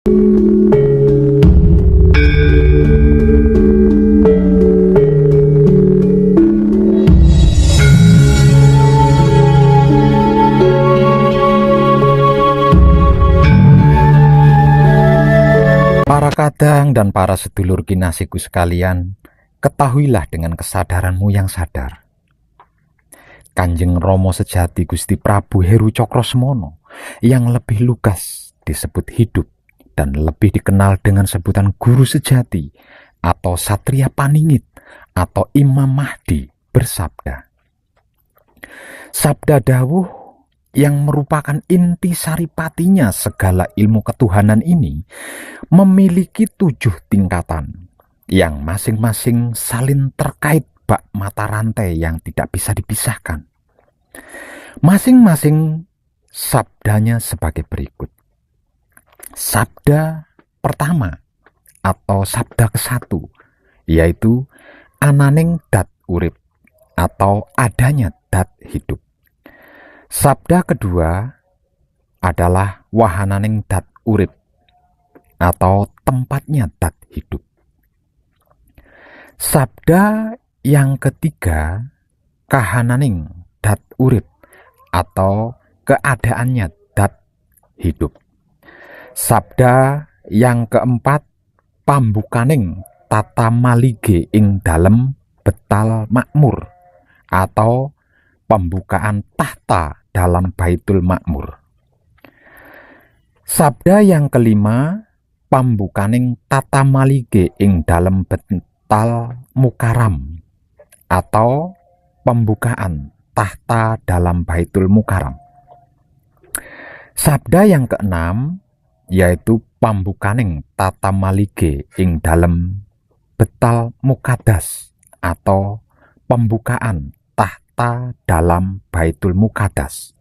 Para kadang dan para sedulur kinasihku sekalian, ketahuilah dengan kesadaranmu yang sadar. Kanjeng Rama sejati Gusti Prabu Heru Cokrosemono yang lebih lugas disebut hidup dan lebih dikenal dengan sebutan Guru Sejati atau Satria Paningit atau Imam Mahdi bersabda. Sabda dawuh yang merupakan inti saripatinya segala ilmu ketuhanan ini memiliki 7 tingkatan yang masing-masing saling terkait bak mata rantai yang tidak bisa dipisahkan. Masing-masing sabdanya sebagai berikut. Sabda pertama atau sabda ke-1 yaitu ananing dat urip atau adanya dat hidup. Sabda kedua adalah wahananing dat urip atau tempatnya dat hidup. Sabda yang ketiga kahananing dat urip atau keadaannya dat hidup. Sabda yang keempat pambukaning tata malige ing dalem betal makmur atau pembukaan tahta dalam Baitul Makmur. Sabda yang kelima pambukaning tata malige ing dalem betal mukaram atau pembukaan tahta dalam Baitul Mukaram. Sabda yang keenam yaitu pambukaning tata malige ing dalem betal mukadas atau pembukaan tahta dalam Baitul Mukadas.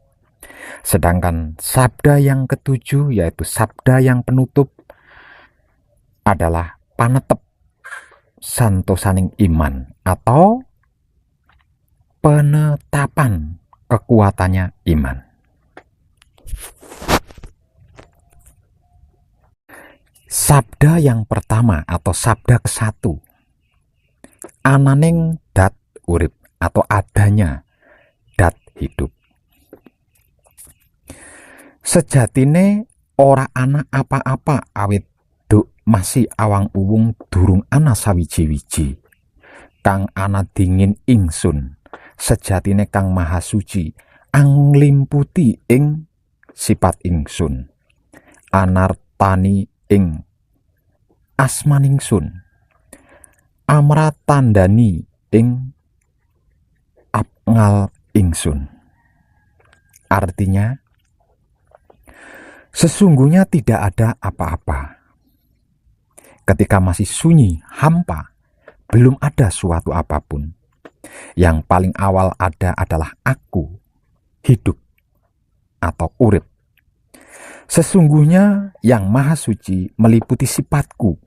Sedangkan sabda yang ketujuh yaitu sabda yang penutup adalah panetep santosaning iman atau penetapan kekuatannya iman. Sabda yang pertama atau sabda ke-1 ananing dat urip atau adanya dat hidup. Sejatine ora ana apa-apa awit duk masih awang uwung durung ana sawiji-wiji kang ana dingin ingsun sejatine kang maha suci anglimputi ing sifat ingsun anartani ing asmaningsun amratandani ing apngal ingsun. Artinya, sesungguhnya tidak ada apa-apa. Ketika masih sunyi, hampa, belum ada suatu apapun. Yang paling awal ada adalah aku, hidup, atau urip. Sesungguhnya yang maha suci meliputi sifatku,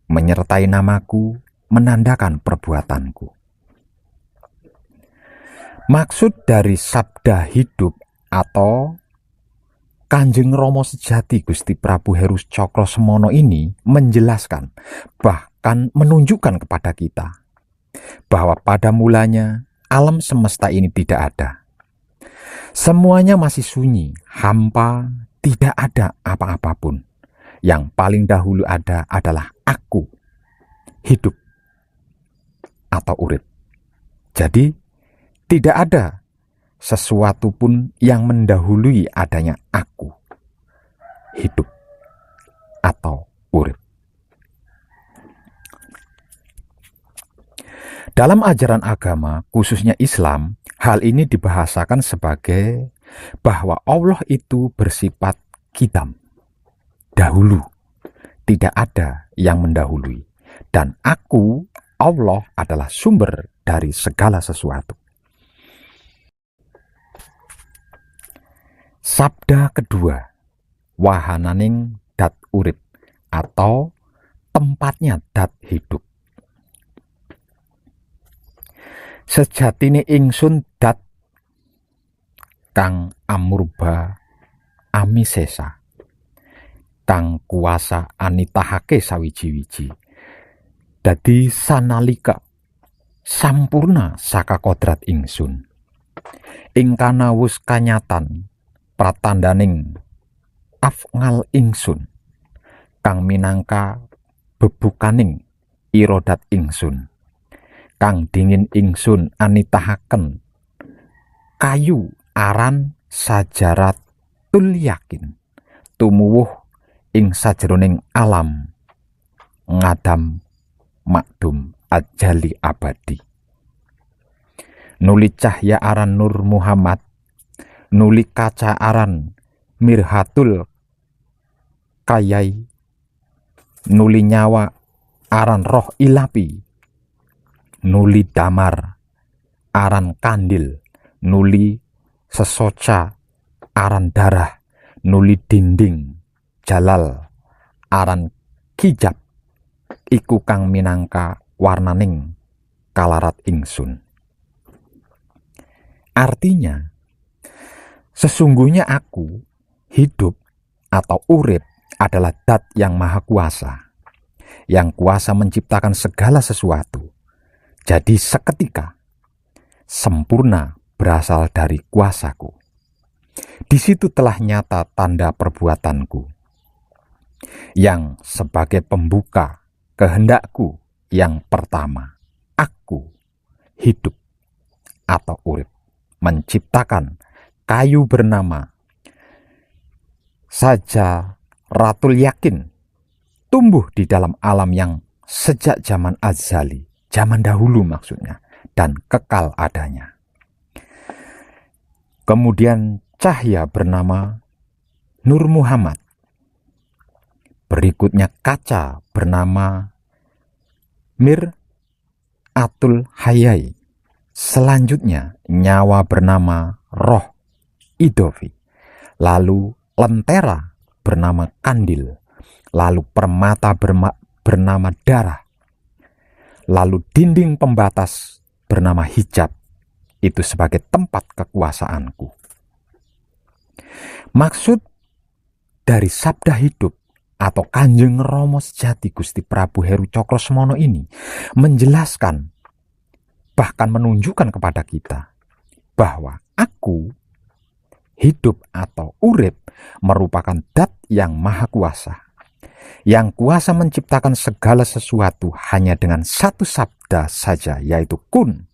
menyertai namaku, menandakan perbuatanku. Maksud dari sabda hidup atau Kanjeng Rama Sejati Gusti Prabu Heru Cokrosemono ini menjelaskan, bahkan menunjukkan kepada kita bahwa pada mulanya alam semesta ini tidak ada. Semuanya masih sunyi, hampa, tidak ada apa-apapun. Yang paling dahulu ada adalah aku, hidup atau urip. Jadi tidak ada sesuatu pun yang mendahului adanya aku, hidup, atau urip. Dalam ajaran agama, khususnya Islam, hal ini dibahasakan sebagai bahwa Allah itu bersifat qidam, dahulu, tidak ada yang mendahului. Dan aku, Allah, adalah sumber dari segala sesuatu. Sabda kedua, wahananing dat urip atau tempatnya dat hidup. Sejatine ingsun dat kang amurba amisesa kang kuasa anitahake sawiji-wiji. Dadi sanalika sampurna saka kodrat ingsun. Ing kana wus kanyatan pratandaning afngal ingsun kang minangka bebukaning irodat ingsun, kang dingin ingsun anitahaken kayu aran sajaratul yakin tumuwuh ing sajroning alam ngadam makdum ajali abadi. Nuli cahya aran Nur Muhammad, nuli kaca aran Mirhatul Kayai, nuli nyawa aran roh ilapi, nuli damar aran kandil, nuli sesoca aran darah, nuli dinding jalal aran kijab, iku kang minangka warnaning kalarat ingsun. Artinya, sesungguhnya aku, hidup atau urip adalah Dat yang maha kuasa, yang kuasa menciptakan segala sesuatu. Jadi seketika, sempurna berasal dari kuasaku. Di situ telah nyata tanda perbuatanku, yang sebagai pembuka kehendakku yang pertama, aku, hidup atau urip, menciptakan kayu bernama Sajaratul Yakin, tumbuh di dalam alam yang sejak zaman azali, zaman dahulu maksudnya, dan kekal adanya. Kemudian cahaya bernama Nur Muhammad. Berikutnya kaca bernama Mir'atul Hayai. Selanjutnya nyawa bernama Roh Idofi. Lalu lentera bernama Kandil. Lalu permata bernama Darah. Lalu dinding pembatas bernama Hijab. Itu sebagai tempat kekuasaanku. Maksud dari sabda hidup atau Kanjeng Rama Sejati Gusti Prabu Heru Cokrosemono ini menjelaskan, bahkan menunjukkan kepada kita bahwa aku, hidup atau urip, merupakan Dat yang maha kuasa, yang kuasa menciptakan segala sesuatu hanya dengan satu sabda saja, yaitu kun,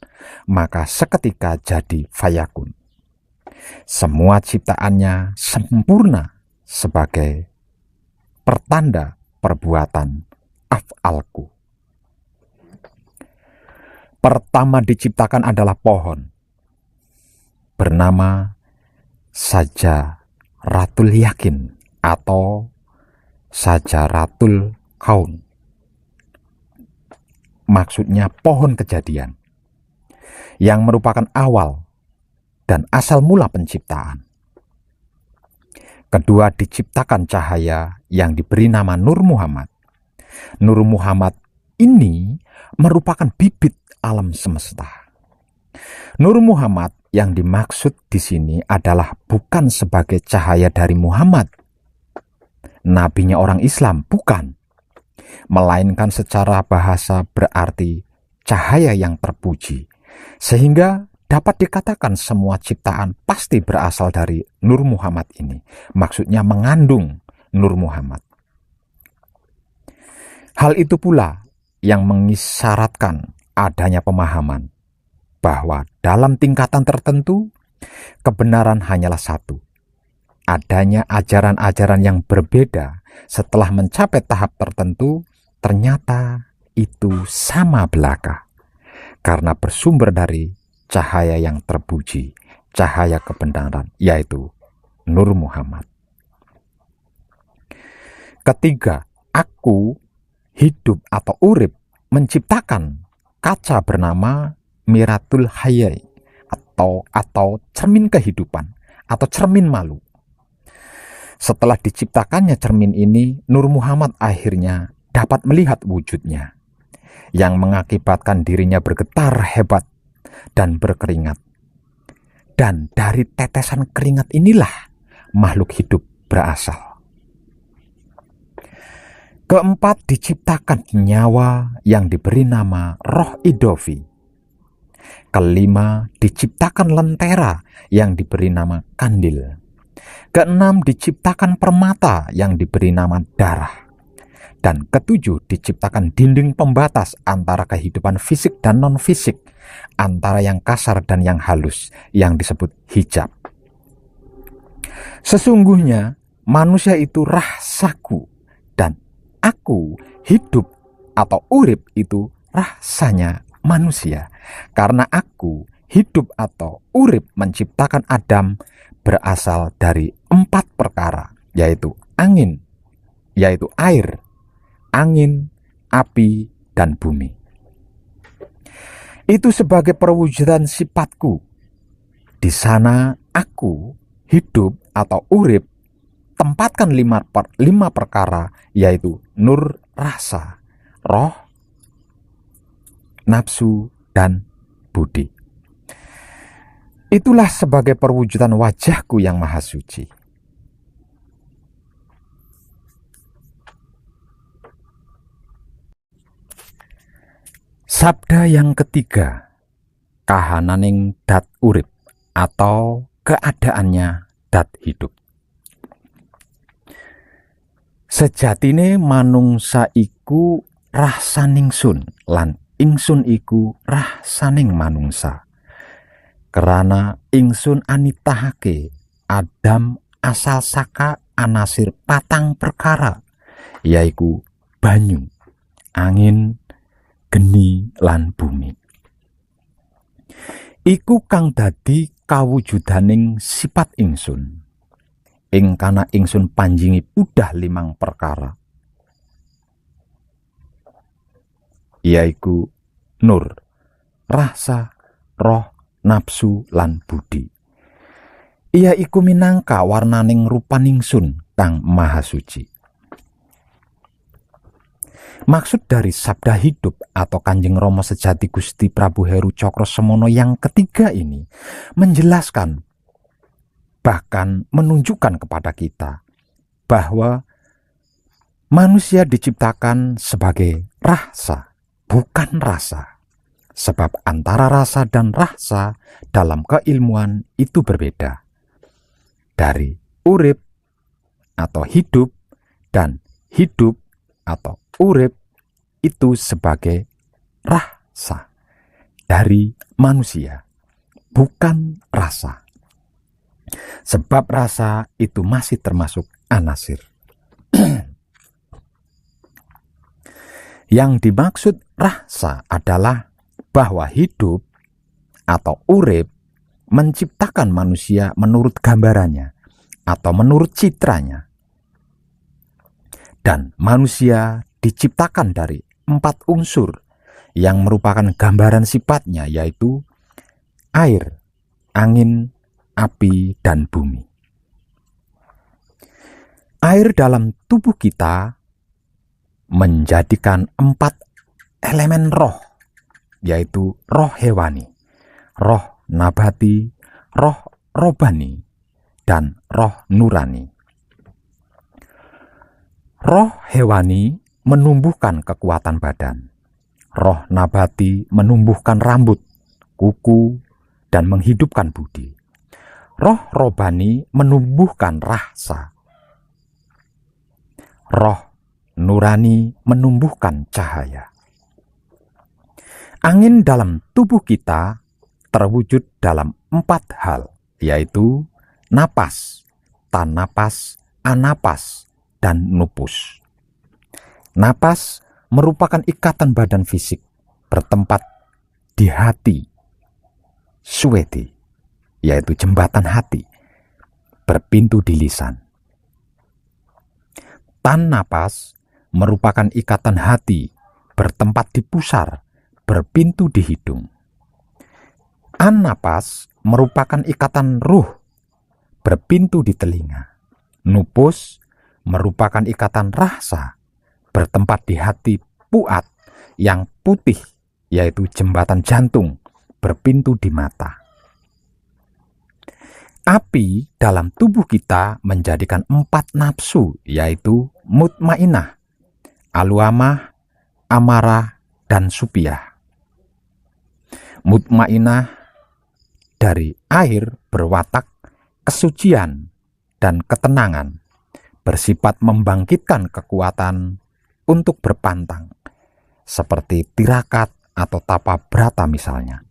maka seketika jadi fayakun. Semua ciptaannya sempurna sebagai pertanda perbuatan af'alku. Pertama diciptakan adalah pohon bernama Sajaratul Yakin atau Sajaratul Kaun. Maksudnya pohon kejadian yang merupakan awal dan asal mula penciptaan. Kedua diciptakan cahaya yang diberi nama Nur Muhammad. Nur Muhammad ini merupakan bibit alam semesta. Nur Muhammad yang dimaksud di sini adalah bukan sebagai cahaya dari Muhammad, nabinya orang Islam, bukan. Melainkan secara bahasa berarti cahaya yang terpuji. Sehingga dapat dikatakan semua ciptaan pasti berasal dari Nur Muhammad ini. Maksudnya mengandung Nur Muhammad. Hal itu pula yang mengisyaratkan adanya pemahaman bahwa dalam tingkatan tertentu kebenaran hanyalah satu. Adanya ajaran-ajaran yang berbeda setelah mencapai tahap tertentu ternyata itu sama belaka karena bersumber dari cahaya yang terpuji, cahaya kebenaran, yaitu Nur Muhammad. Ketiga, aku, hidup atau urip, menciptakan kaca bernama Miratul Hayai atau cermin kehidupan atau cermin malu. Setelah diciptakannya cermin ini, Nur Muhammad akhirnya dapat melihat wujudnya yang mengakibatkan dirinya bergetar hebat dan berkeringat. Dan dari tetesan keringat inilah makhluk hidup berasal. Keempat, diciptakan nyawa yang diberi nama roh idofi. Kelima, diciptakan lentera yang diberi nama kandil. Keenam, diciptakan permata yang diberi nama darah. Dan ketujuh, diciptakan dinding pembatas antara kehidupan fisik dan non-fisik, antara yang kasar dan yang halus, yang disebut hijab. Sesungguhnya manusia itu rasaku, dan aku hidup atau urip itu rasanya manusia. Karena aku hidup atau urip menciptakan Adam berasal dari 4 perkara, yaitu angin, yaitu air, angin, api, dan bumi. Itu sebagai perwujudan sifatku. Di sana aku hidup atau urip tempatkan 5 perkara, yaitu nur, rasa, roh, nafsu, dan budi. Itulah sebagai perwujudan wajahku yang maha suci. Sabda yang ketiga, kahananing dat urip atau keadaannya dat hidup. Sejatine manungsa iku rasaning sun, lan ingsun iku rasaning manungsa. Kerana ingsun anitahake Adam asal saka anasir 4 perkara, yaiku banyu, angin, geni, lan bumi. Iku kang dadi kawujudaning sifat ingsun. Ing kana ingsun panjingi udah 5 perkara, yaiku nur, rasa, roh, nafsu, lan budi. Ia iku minangka warnaning rupaning sun kang maha suci. Maksud dari sabda hidup atau Kanjeng Rama Sejati Gusti Prabu Heru Cokrosemono yang ketiga ini menjelaskan, bahkan menunjukkan kepada kita bahwa manusia diciptakan sebagai rasa, bukan rasa. Sebab antara rasa dan rasa dalam keilmuan itu berbeda. Dari urip atau hidup dan hidup atau urip itu sebagai rasa dari manusia, bukan rasa. Sebab rasa itu masih termasuk anasir. Yang dimaksud rasa adalah bahwa hidup atau urip menciptakan manusia menurut gambarannya atau menurut citranya. Dan manusia diciptakan dari 4 unsur yang merupakan gambaran sifatnya, yaitu air, angin, api, dan bumi. Air dalam tubuh kita menjadikan 4 elemen roh, yaitu roh hewani, roh nabati, roh robani, dan roh nurani. Roh hewani menumbuhkan kekuatan badan. Roh nabati menumbuhkan rambut, kuku, dan menghidupkan budi. Roh robani menumbuhkan rasa. Roh nurani menumbuhkan cahaya. Angin dalam tubuh kita terwujud dalam 4 hal, yaitu napas, tanapas, anapas, dan nupus. Napas merupakan ikatan badan fisik bertempat di hati, suweti, yaitu jembatan hati, berpintu di lisan. Tan napas merupakan ikatan hati bertempat di pusar, berpintu di hidung. An napas merupakan ikatan ruh, berpintu di telinga. Nupus merupakan ikatan rasa, bertempat di hati puat yang putih, yaitu jembatan jantung, berpintu di mata. Api dalam tubuh kita menjadikan 4 nafsu, yaitu mutmainah, aluamah, amarah, dan supiah. Mutmainah dari air berwatak kesucian dan ketenangan, bersifat membangkitkan kekuatan untuk berpantang, seperti tirakat atau tapa brata misalnya.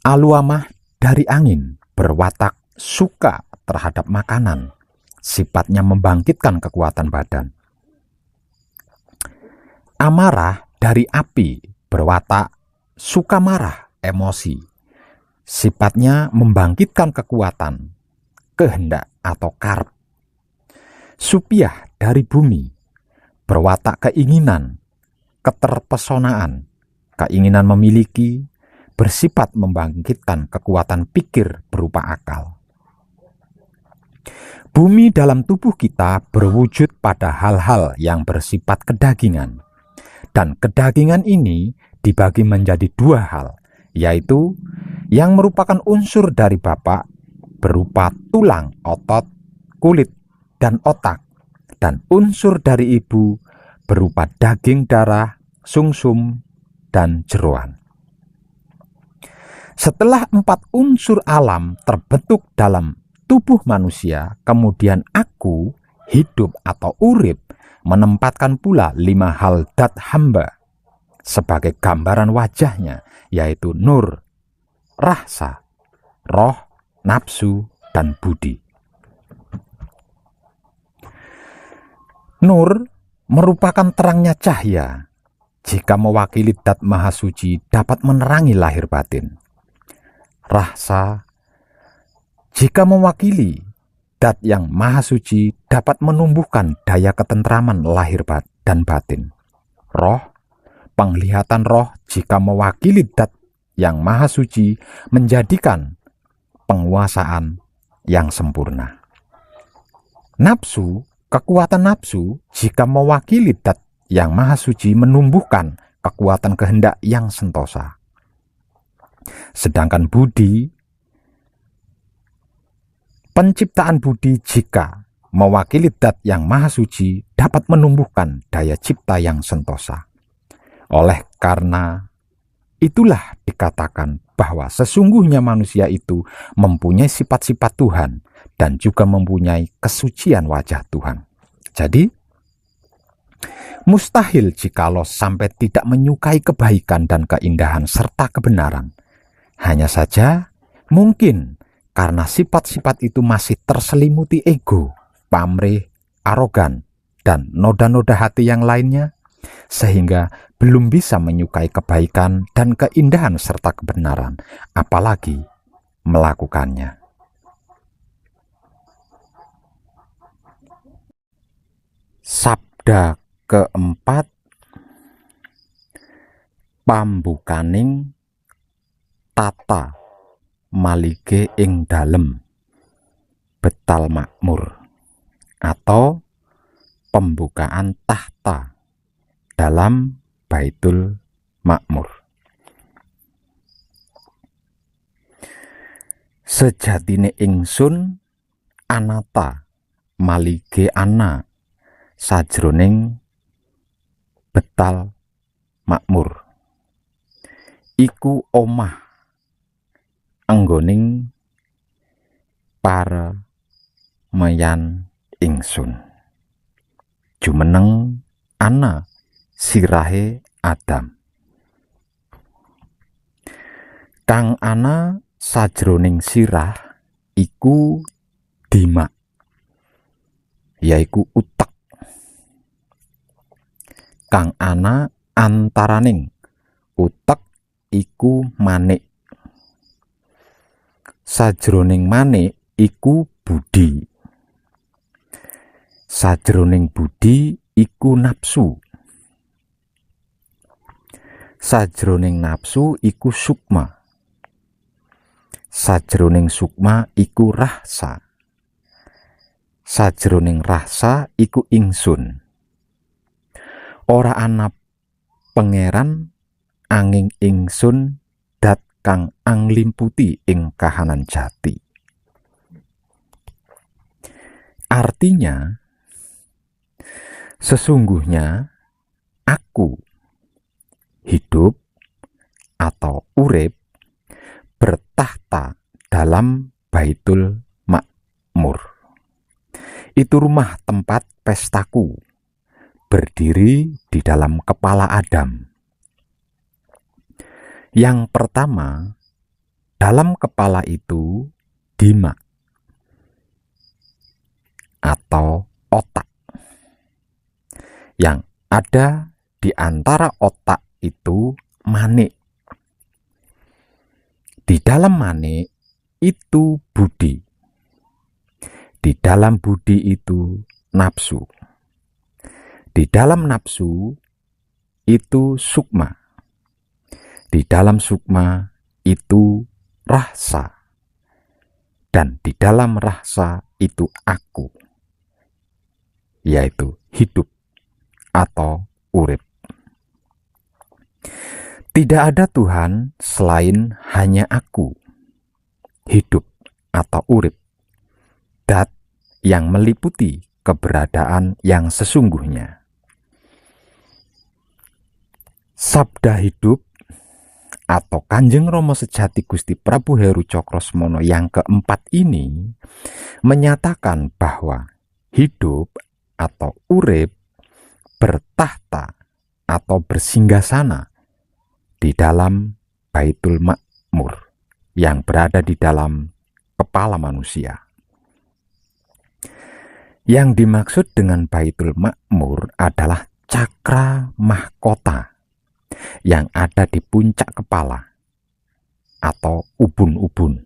Aluamah dari angin berwatak suka terhadap makanan, sifatnya membangkitkan kekuatan badan. Amarah dari api berwatak suka marah, emosi, sifatnya membangkitkan kekuatan, kehendak atau karep. Supiah dari bumi berwatak keinginan, keterpesonaan, keinginan memiliki, bersifat membangkitkan kekuatan pikir berupa akal. Bumi dalam tubuh kita berwujud pada hal-hal yang bersifat kedagingan. Dan kedagingan ini dibagi menjadi dua hal, yaitu yang merupakan unsur dari Bapa berupa tulang, otot, kulit, dan otak, dan unsur dari Ibu berupa daging, darah, sungsum, dan jeroan. Setelah 4 unsur alam terbentuk dalam tubuh manusia, kemudian aku, hidup atau urip, menempatkan pula 5 hal dat hamba sebagai gambaran wajahnya, yaitu nur, rahsa, roh, nafsu, dan budi. Nur merupakan terangnya cahaya. Jika mewakili dat maha suci dapat menerangi lahir batin. Rahsa, jika mewakili dat yang maha suci dapat menumbuhkan daya ketentraman lahir dan batin. Roh, penglihatan roh jika mewakili dat yang maha suci menjadikan penguasaan yang sempurna. Nafsu, kekuatan nafsu jika mewakili dat yang maha suci menumbuhkan kekuatan kehendak yang sentosa. Sedangkan budi, penciptaan budi jika mewakili dat yang maha suci dapat menumbuhkan daya cipta yang sentosa. Oleh karena itulah dikatakan bahwa sesungguhnya manusia itu mempunyai sifat-sifat Tuhan dan juga mempunyai kesucian wajah Tuhan. Jadi, mustahil jikalau sampai tidak menyukai kebaikan dan keindahan serta kebenaran. Hanya saja mungkin karena sifat-sifat itu masih terselimuti ego, pamrih, arogan, dan noda-noda hati yang lainnya, sehingga belum bisa menyukai kebaikan dan keindahan serta kebenaran, apalagi melakukannya. Sabda keempat, pambukaning tata malige ing dalem betal makmur, atau pembukaan tahta dalam Baitul Makmur. Sejatine ingsun anata malige ana sajroning betal makmur, iku omah anggoning para meyan ingsun, jumeneng ana sirahe Adam, kang ana sajroning sirah iku dimak, yaiku utek, kang ana antaraning utek iku manik, sajroning manik iku budi, sajroning budi iku nafsu, sajroning nafsu iku sukma, sajroning sukma iku rahsa, sajroning rahsa iku ingsun. Ora ana pangeran anging ingsun dat kang anglimputi ing kahanan jati. Artinya, sesungguhnya aku hidup atau urip bertahta dalam Baitul Makmur. Itu rumah tempat pestaku, berdiri di dalam kepala Adam. Yang pertama, dalam kepala itu dima atau otak. Yang ada di antara otak itu manik. Di dalam manik itu budi. Di dalam budi itu nafsu. Di dalam nafsu itu sukma. Di dalam sukma itu rasa. Dan di dalam rasa itu aku, yaitu hidup atau urip. Tidak ada Tuhan selain hanya aku, hidup atau urip, dat yang meliputi keberadaan yang sesungguhnya. Sabda hidup atau Kanjeng Rama Sejati Gusti Prabu Heru Cakrasmana yang keempat ini menyatakan bahwa hidup atau urip bertahta atau bersinggasana di dalam Baitul Makmur yang berada di dalam kepala manusia. Yang dimaksud dengan Baitul Makmur adalah cakra mahkota yang ada di puncak kepala atau ubun-ubun.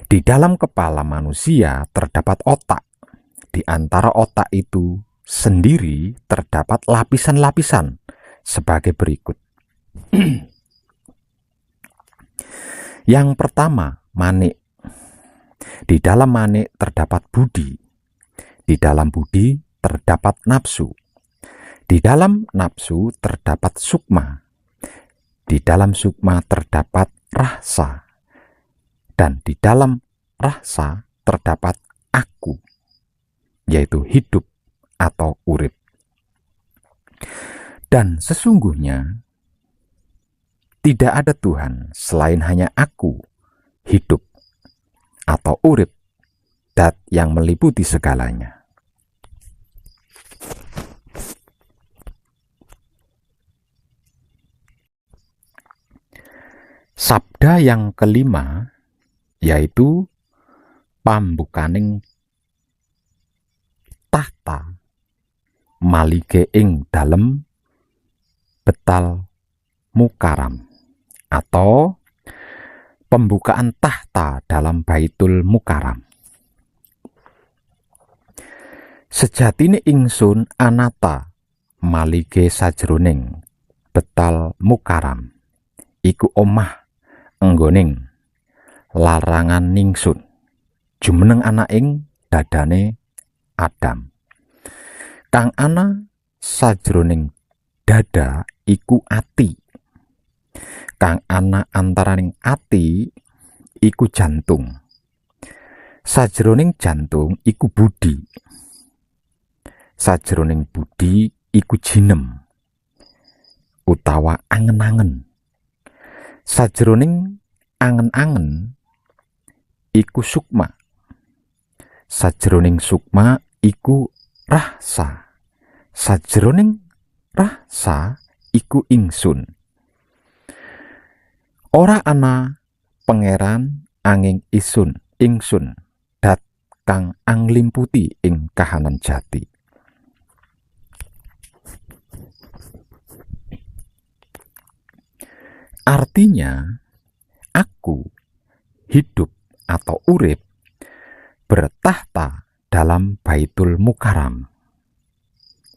Di dalam kepala manusia terdapat otak. Di antara otak itu sendiri terdapat lapisan-lapisan sebagai berikut. Yang pertama, manik. Di dalam manik terdapat budi. Di dalam budi terdapat nafsu. Di dalam nafsu terdapat sukma. Di dalam sukma terdapat rasa. Dan di dalam rasa terdapat aku, yaitu hidup atau urip. Dan sesungguhnya tidak ada Tuhan selain hanya aku, hidup atau urip, dat yang meliputi segalanya. Sabda yang kelima yaitu pambukaning tahta malige ing dalem betal mukaram, atau pembukaan tahta dalam Baitul Mukaram. Sejatine ingsun anata malige sajroning betal mukaram iku omah enggoning larangan ningsun jumeneng ana ing dadane Adam. Kang ana sajroning dada iku ati. Kang ana antaraning ati iku jantung. Sajroning jantung iku budi. Sajroning budi iku jinem utawa angen-angen. Sajroning angen-angen iku sukma. Sajroning sukma iku rasa. Sajroning rasa iku ingsun. Ora ana pangeran angin ingsun dat kang anglimputi ing kahanan jati. Artinya, aku, hidup atau urip, bertahta dalam Baitul Mukaram.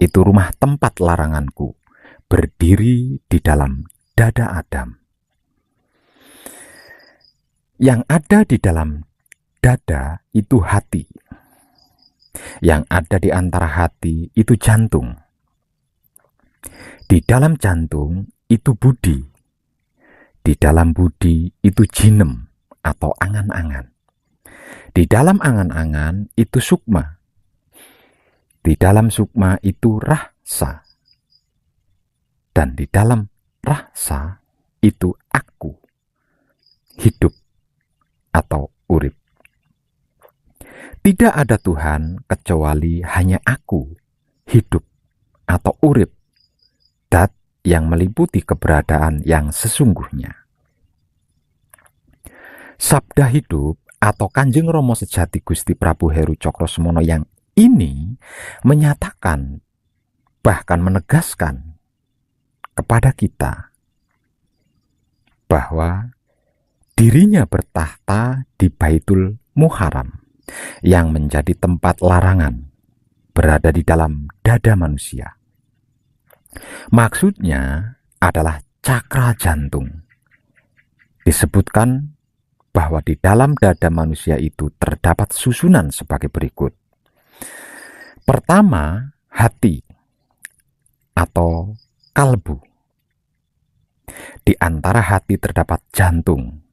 Itu rumah tempat laranganku, berdiri di dalam dada Adam. Yang ada di dalam dada itu hati. Yang ada di antara hati itu jantung. Di dalam jantung itu budi. Di dalam budi itu jinem atau angan-angan. Di dalam angan-angan itu sukma. Di dalam sukma itu rahsa. Dan di dalam rahsa itu aku, hidup atau urip. Tidak ada Tuhan kecuali hanya aku, hidup atau urip, dat yang meliputi keberadaan yang sesungguhnya. Sabda hidup atau Kanjeng Rama Sejati Gusti Prabu Heru Cokrosemono yang ini menyatakan, bahkan menegaskan kepada kita bahwa dirinya bertahta di Baitul Muharram yang menjadi tempat larangan berada di dalam dada manusia. Maksudnya adalah cakra jantung. Disebutkan bahwa di dalam dada manusia itu terdapat susunan sebagai berikut. Pertama, hati atau kalbu. Di antara hati terdapat jantung.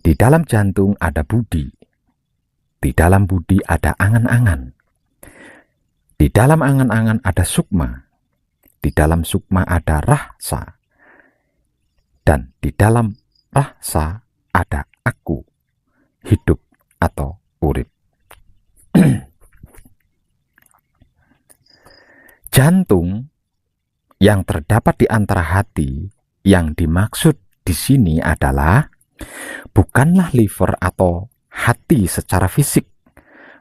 Di dalam jantung ada budi. Di dalam budi ada angan-angan. Di dalam angan-angan ada sukma. Di dalam sukma ada rahsa. Dan di dalam rahsa ada aku, hidup atau urip. Jantung yang terdapat di antara hati yang dimaksud di sini adalah bukanlah liver atau hati secara fisik,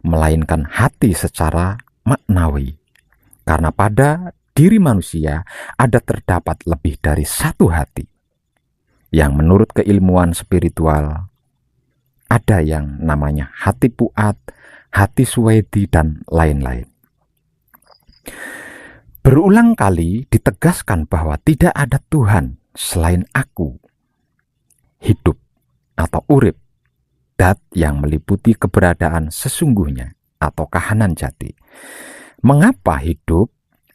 melainkan hati secara maknawi. Karena pada diri manusia ada terdapat lebih dari satu hati. Yang menurut keilmuan spiritual ada yang namanya hati puat, hati suwedi, dan lain-lain. Berulang kali ditegaskan bahwa tidak ada Tuhan selain aku, hidup atau urip, dat yang meliputi keberadaan sesungguhnya atau kahanan jati. Mengapa hidup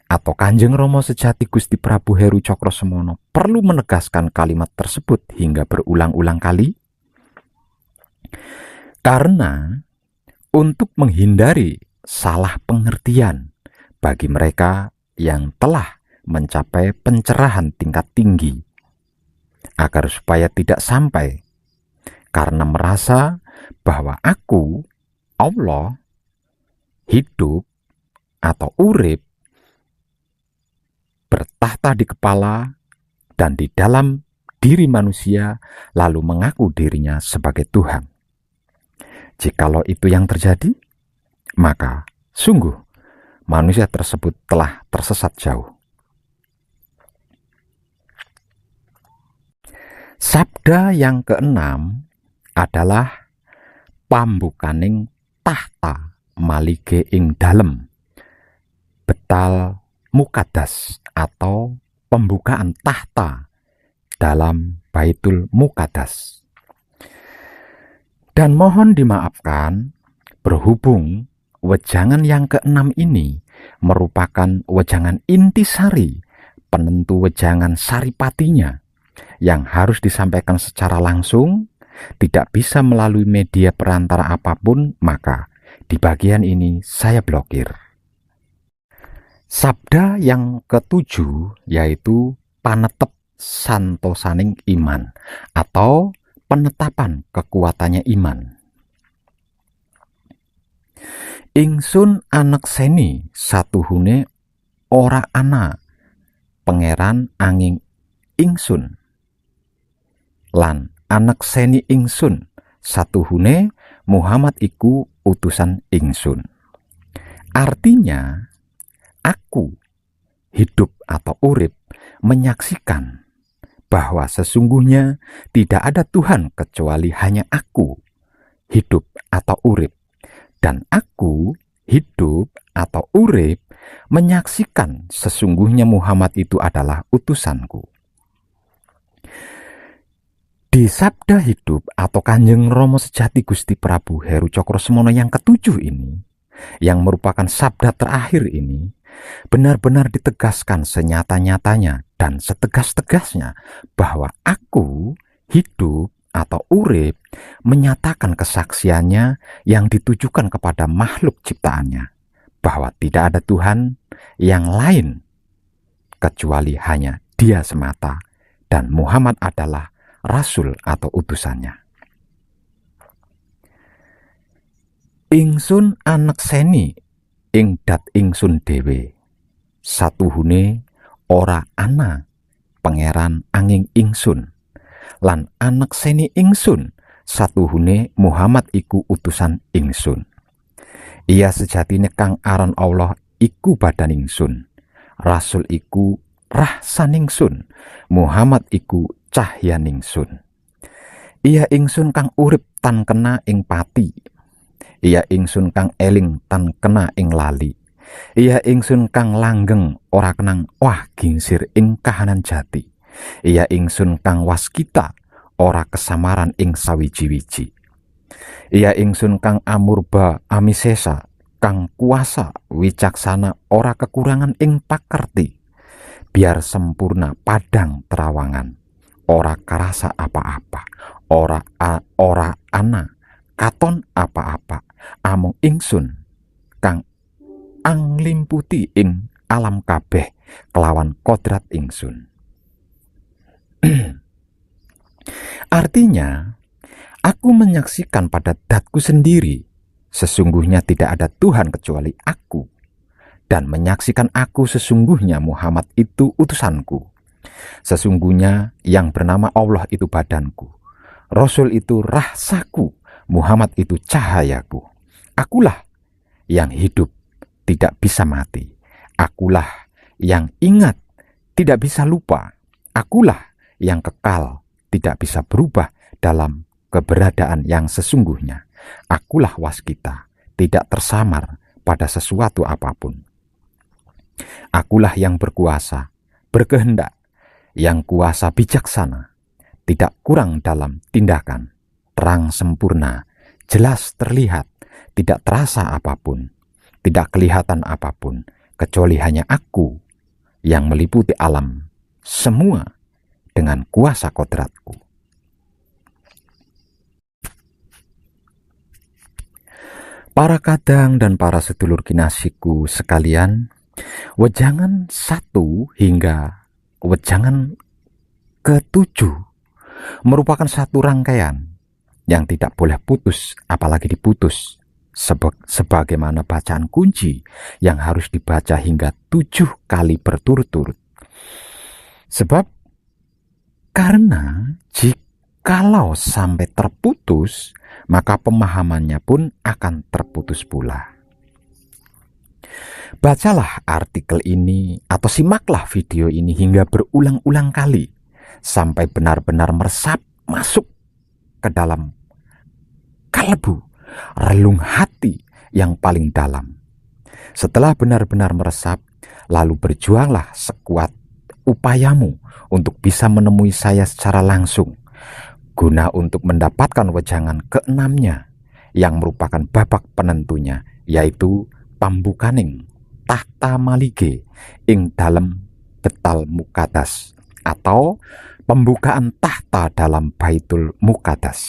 atau Kanjeng Rama Sejati Gusti Prabu Heru Cokrosemono perlu menegaskan kalimat tersebut hingga berulang-ulang kali? Karena untuk menghindari salah pengertian bagi mereka yang telah mencapai pencerahan tingkat tinggi, agar supaya tidak sampai karena merasa bahwa aku, Allah, hidup atau urip, bertahta di kepala dan di dalam diri manusia, lalu mengaku dirinya sebagai Tuhan. Jikalau itu yang terjadi, maka sungguh manusia tersebut telah tersesat jauh. Sabda yang keenam adalah pambukaning tahta malige ing dalem, betal mukadas atau pembukaan tahta dalam Baitul Muqaddas. Dan mohon dimaafkan, berhubung wejangan yang keenam ini merupakan wejangan intisari, penentu wejangan saripatinya, yang harus disampaikan secara langsung, tidak bisa melalui media perantara apapun, maka di bagian ini saya blokir. Sabda yang ketujuh yaitu panetep santosaning iman atau penetapan kekuatannya iman. Ingsun anak seni satuhune ora ana pangeran angin ingsun, lan anak seni ingsun satuhune Muhammad iku utusan ingsun. Artinya aku, hidup atau urip, menyaksikan bahwa sesungguhnya tidak ada Tuhan kecuali hanya aku, hidup atau urip. Dan aku, hidup atau urip, menyaksikan sesungguhnya Muhammad itu adalah utusanku. Di sabda hidup atau Kanjeng Rama Sejati Gusti Prabu Heru Cokrosemono yang ketujuh ini, yang merupakan sabda terakhir ini, benar-benar ditegaskan senyata-nyatanya dan setegas-tegasnya bahwa aku, hidup atau urip menyatakan kesaksiannya yang ditujukan kepada makhluk ciptaannya, bahwa tidak ada Tuhan yang lain kecuali hanya Dia semata, dan Muhammad adalah rasul atau utusannya. Ingsun anekseni ing dat ingsun dhewe, satuhune ora ana pangeran anging ingsun, lan anekseni ingsun satuhune Muhammad iku utusan ingsun. Ia sejatine kang aran Allah iku badan ingsun, rasul iku rahsaningsun, Muhammad iku cahyaningsun. Ia ingsun kang urip tan kena ing pati, ia ingsun kang eling tan kena ing lali, ia ingsun kang langgeng ora kenang wah gingsir ing kahanan jati, ia ingsun kang waskita ora kesamaran ing sawiji-wiji, ia ingsun kang amurba amisesa, kang kuasa wicaksana ora kekurangan ing pakerti, biar sempurna padang terawangan, ora karasa apa-apa, ora ana katon apa-apa, amung ingsun kang anglimputi ing alam kabeh kelawan kodrat ingsun. Artinya, aku menyaksikan pada datku sendiri, sesungguhnya tidak ada Tuhan kecuali aku, dan menyaksikan aku sesungguhnya Muhammad itu utusanku. Sesungguhnya yang bernama Allah itu badanku, Rasul itu rahsaku, Muhammad itu cahayaku. Akulah yang hidup, tidak bisa mati. Akulah yang ingat, tidak bisa lupa. Akulah yang kekal, tidak bisa berubah dalam keberadaan yang sesungguhnya. Akulah waskita, tidak tersamar pada sesuatu apapun. Akulah yang berkuasa, berkehendak, yang kuasa bijaksana, tidak kurang dalam tindakan, terang sempurna, jelas terlihat, tidak terasa apapun, tidak kelihatan apapun, kecuali hanya aku yang meliputi alam semua dengan kuasa kodratku. Para kadang dan para sedulur kinasihku sekalian, wejangan 1 hingga wejangan ke-7 merupakan satu rangkaian yang tidak boleh putus, apalagi diputus, sebagaimana bacaan kunci yang harus dibaca hingga 7 kali berturut-turut. Sebab karena jikalau sampai terputus, maka pemahamannya pun akan terputus pula. Bacalah artikel ini atau simaklah video ini hingga berulang-ulang kali sampai benar-benar meresap masuk ke dalam kalbu, relung hati yang paling dalam. Setelah benar-benar meresap, lalu berjuanglah sekuat upayamu untuk bisa menemui saya secara langsung, guna untuk mendapatkan wejangan ke-6-nya yang merupakan babak penentunya, yaitu pambukaning tahta malige ing dalem Betal Muqaddas, atau pembukaan tahta dalam Baitul Muqaddas,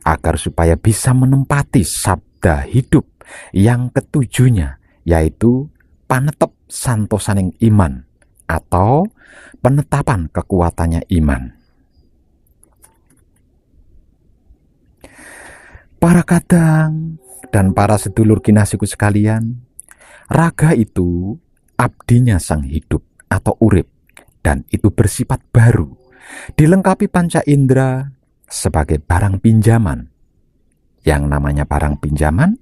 agar supaya bisa menempati sabda hidup yang ke-7-nya, yaitu panetep santosaning iman, atau penetapan kekuatannya iman. Para kadang dan para sedulur kinasihku sekalian, raga itu abdinya sang hidup atau urip, dan itu bersifat baru, dilengkapi panca indera sebagai barang pinjaman. Yang namanya barang pinjaman,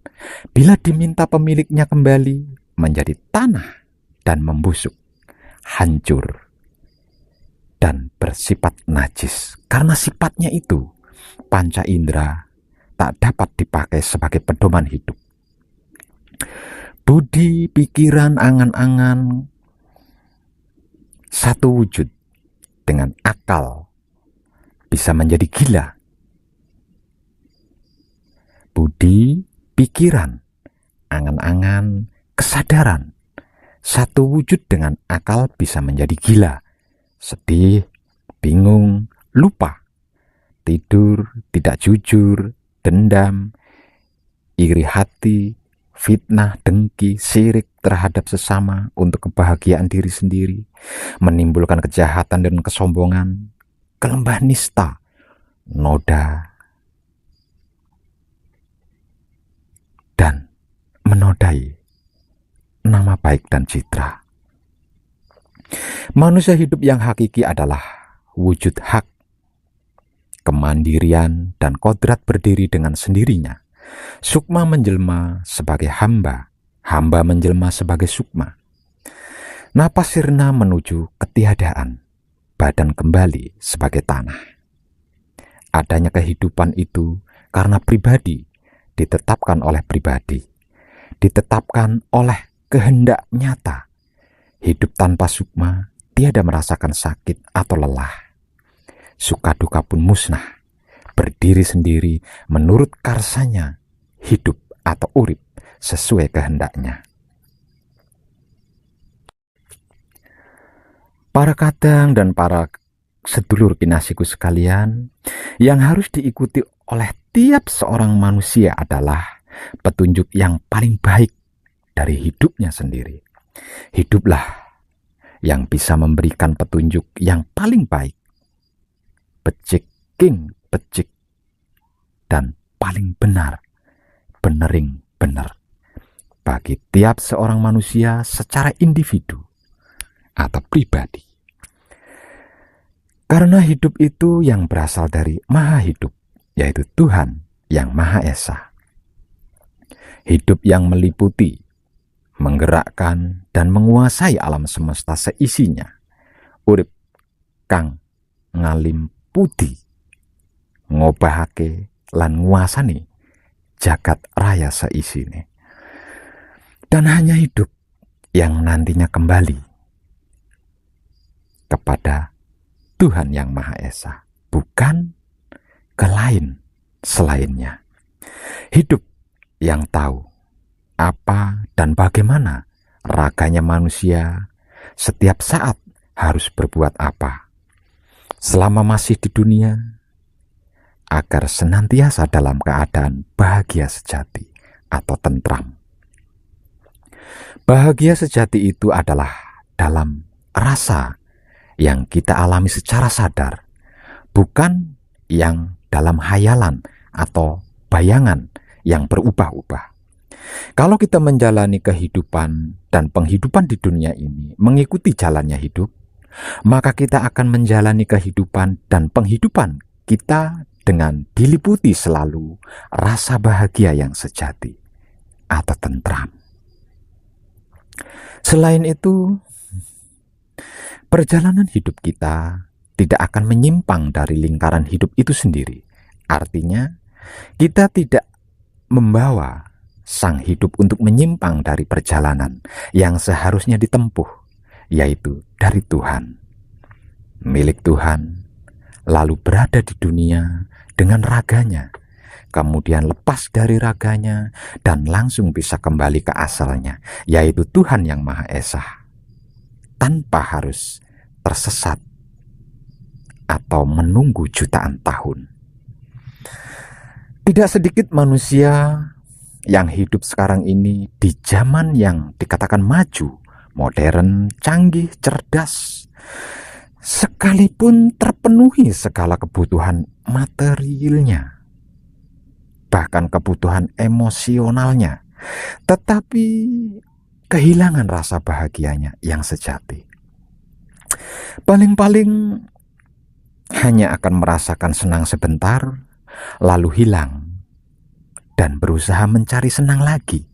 bila diminta pemiliknya kembali, menjadi tanah dan membusuk, hancur, dan bersifat najis. Karena sifatnya itu, panca indera tak dapat dipakai sebagai pedoman hidup. Budi, pikiran, angan-angan, satu wujud dengan akal bisa menjadi gila. Budi, pikiran, angan-angan, kesadaran, satu wujud dengan akal bisa menjadi gila, sedih, bingung, lupa, tidur, tidak jujur, dendam, iri hati, fitnah, dengki, sirik terhadap sesama untuk kebahagiaan diri sendiri, menimbulkan kejahatan dan kesombongan, kelembah nista, noda, dan menodai nama baik dan citra. Manusia hidup yang hakiki adalah wujud hak, kemandirian, dan kodrat berdiri dengan sendirinya. Sukma menjelma sebagai hamba, hamba menjelma sebagai sukma. Napas sirna menuju ketiadaan, badan kembali sebagai tanah. Adanya kehidupan itu karena pribadi ditetapkan oleh pribadi, ditetapkan oleh kehendak nyata. Hidup tanpa sukma tiada merasakan sakit atau lelah. Suka duka pun musnah, berdiri sendiri menurut karsanya, hidup atau urip sesuai kehendaknya. Para kadang dan para sedulur kinasiku sekalian, yang harus diikuti oleh tiap seorang manusia adalah petunjuk yang paling baik dari hidupnya sendiri. Hiduplah yang bisa memberikan petunjuk yang paling baik, becik king becik, dan paling benar, benering benar, bagi tiap seorang manusia secara individu atau pribadi. Karena hidup itu yang berasal dari Maha Hidup, yaitu Tuhan yang Maha Esa. Hidup yang meliputi, menggerakkan, dan menguasai alam semesta seisinya. Urip kang ngalim putih, ngobahake lan nguasani jagat raya seisine. Dan hanya hidup yang nantinya kembali kepada Tuhan yang Maha Esa, bukan ke lain selainnya. Hidup yang tahu apa dan bagaimana raganya manusia setiap saat harus berbuat apa selama masih di dunia, agar senantiasa dalam keadaan bahagia sejati atau tentram. Bahagia sejati itu adalah dalam rasa yang kita alami secara sadar, bukan yang dalam hayalan atau bayangan yang berubah-ubah. Kalau kita menjalani kehidupan dan penghidupan di dunia ini mengikuti jalannya hidup, maka kita akan menjalani kehidupan dan penghidupan kita dengan diliputi selalu rasa bahagia yang sejati atau tentram. Selain itu, perjalanan hidup kita tidak akan menyimpang dari lingkaran hidup itu sendiri. Artinya, kita tidak membawa sang hidup untuk menyimpang dari perjalanan yang seharusnya ditempuh, yaitu dari Tuhan, milik Tuhan, lalu berada di dunia dengan raganya, kemudian lepas dari raganya dan langsung bisa kembali ke asalnya, yaitu Tuhan yang Maha Esa, tanpa harus tersesat atau menunggu jutaan tahun. Tidak sedikit manusia yang hidup sekarang ini di zaman yang dikatakan maju, modern, canggih, cerdas, sekalipun terpenuhi segala kebutuhan materialnya, bahkan kebutuhan emosionalnya, tetapi kehilangan rasa bahagianya yang sejati. Paling-paling hanya akan merasakan senang sebentar, lalu hilang, dan berusaha mencari senang lagi,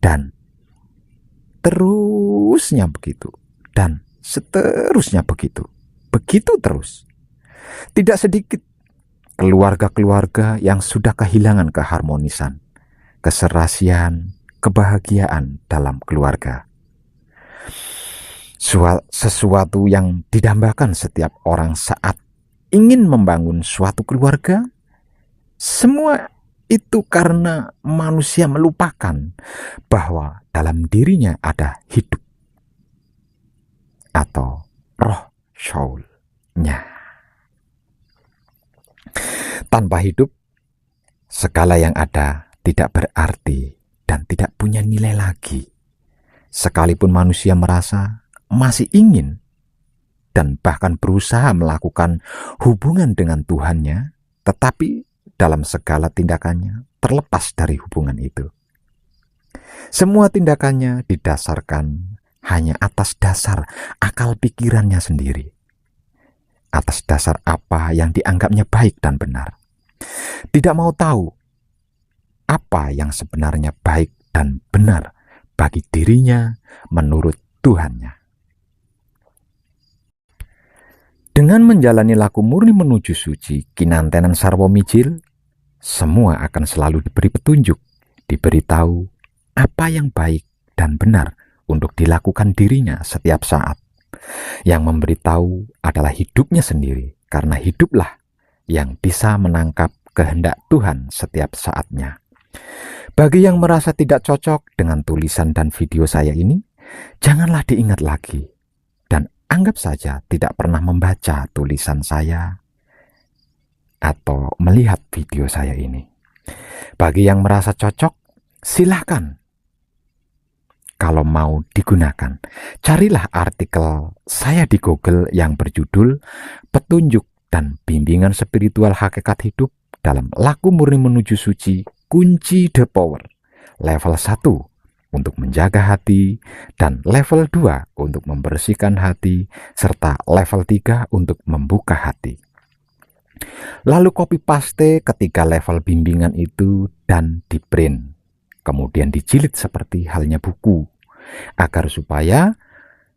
dan terusnya begitu, dan seterusnya begitu terus. Tidak sedikit keluarga-keluarga yang sudah kehilangan keharmonisan, keserasian, kebahagiaan dalam keluarga. Sesuatu yang didambakan setiap orang saat ingin membangun suatu keluarga, semua itu karena manusia melupakan bahwa dalam dirinya ada hidup atau roh soulnya. Tanpa hidup, segala yang ada tidak berarti dan tidak punya nilai lagi. Sekalipun manusia merasa masih ingin dan bahkan berusaha melakukan hubungan dengan Tuhannya, tetapi dalam segala tindakannya terlepas dari hubungan itu. Semua tindakannya didasarkan hanya atas dasar akal pikirannya sendiri, atas dasar apa yang dianggapnya baik dan benar. Tidak mau tahu apa yang sebenarnya baik dan benar bagi dirinya menurut Tuhannya. Dengan menjalani laku murni menuju suci, kinantenan sarwa mijil, semua akan selalu diberi petunjuk, diberitahu apa yang baik dan benar untuk dilakukan dirinya setiap saat. Yang memberitahu adalah hidupnya sendiri, karena hiduplah yang bisa menangkap kehendak Tuhan setiap saatnya. Bagi yang merasa tidak cocok dengan tulisan dan video saya ini, janganlah diingat lagi dan anggap saja tidak pernah membaca tulisan saya atau melihat video saya ini. Bagi yang merasa cocok, silahkan. Kalau mau digunakan, carilah artikel saya di Google yang berjudul Petunjuk dan Bimbingan Spiritual Hakikat Hidup dalam Laku Murni Menuju Suci, Kunci The Power. Level 1 untuk menjaga hati, dan level 2 untuk membersihkan hati, serta level 3 untuk membuka hati. Lalu copy paste ketiga level bimbingan itu dan di print. Kemudian dijilid seperti halnya buku, agar supaya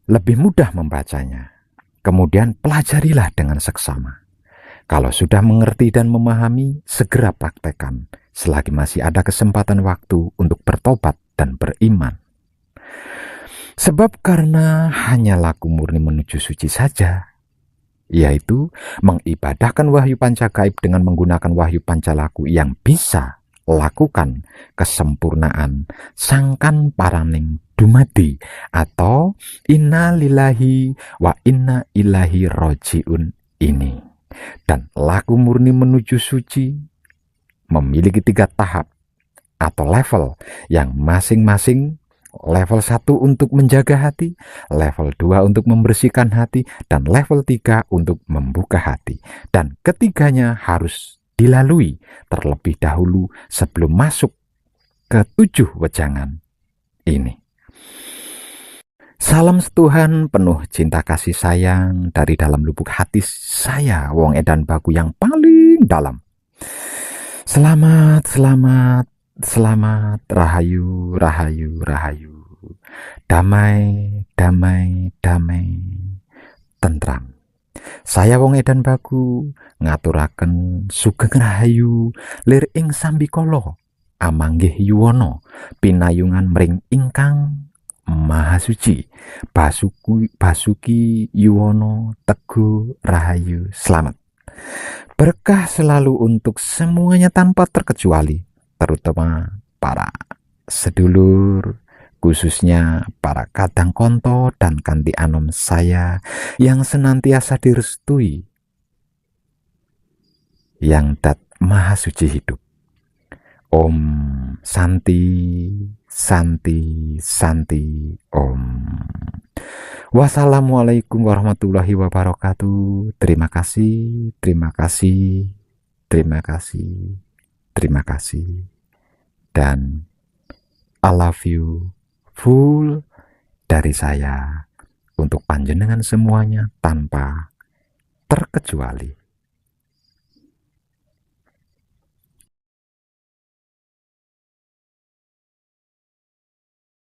lebih mudah membacanya. Kemudian pelajarilah dengan seksama. Kalau sudah mengerti dan memahami, segera praktekkan selagi masih ada kesempatan waktu untuk bertobat dan beriman. Sebab karena hanya laku murni menuju suci saja, yaitu mengibadahkan wahyu pancagaib dengan menggunakan wahyu pancalaku yang bisa lakukan kesempurnaan sangkan paraning dumadi atau inna lillahi wa inna ilahi rojiun ini. Dan laku murni menuju suci memiliki 3 tahap atau level yang masing-masing level 1 untuk menjaga hati, level 2 untuk membersihkan hati, dan level 3 untuk membuka hati. Dan ketiganya harus dilalui terlebih dahulu sebelum masuk ke 7 wejangan ini. Salam setuhan penuh cinta kasih sayang dari dalam lubuk hati saya, Wong Edan Bagu yang paling dalam. Selamat, selamat, selamat, rahayu, rahayu, rahayu. Damai, damai, damai, tentram. Saya Wong Edan Bagu ngaturaken sugeng rahayu lir ing sambikala amanggih yuwana pinayungan mring ingkang maha suci Basuki Yuwono Teguh Rahayu. Selamat. Berkah selalu untuk semuanya tanpa terkecuali, terutama para sedulur, khususnya para kadang konto dan kanti anom saya yang senantiasa direstui yang dat maha suci hidup. Om Santi, Santi, Santi, Om. Wassalamualaikum warahmatullahi wabarakatuh. Terima kasih, terima kasih, terima kasih, terima kasih. Dan I love you full dari saya untuk panjenengan semuanya tanpa terkecuali.